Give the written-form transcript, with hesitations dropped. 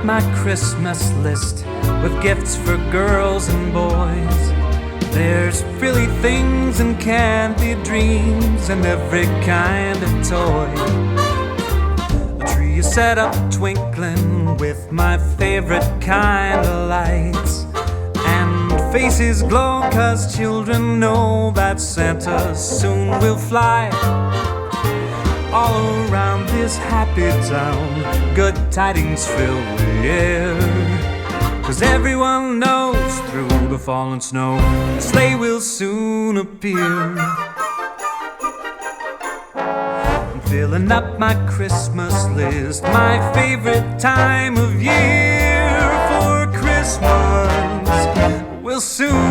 my Christmas list with gifts for girls and boys. There's frilly things and candy dreams and every kind of toy. The tree is set up twinkling with my favorite kind of lights, and faces glow 'cause children know that Santa soon will fly. All around this happy town, good tidings fill the air, 'cause everyone knows through the fallen snow a sleigh will soon appear. I'm filling up my Christmas list, my favorite time of year, for Christmas will soon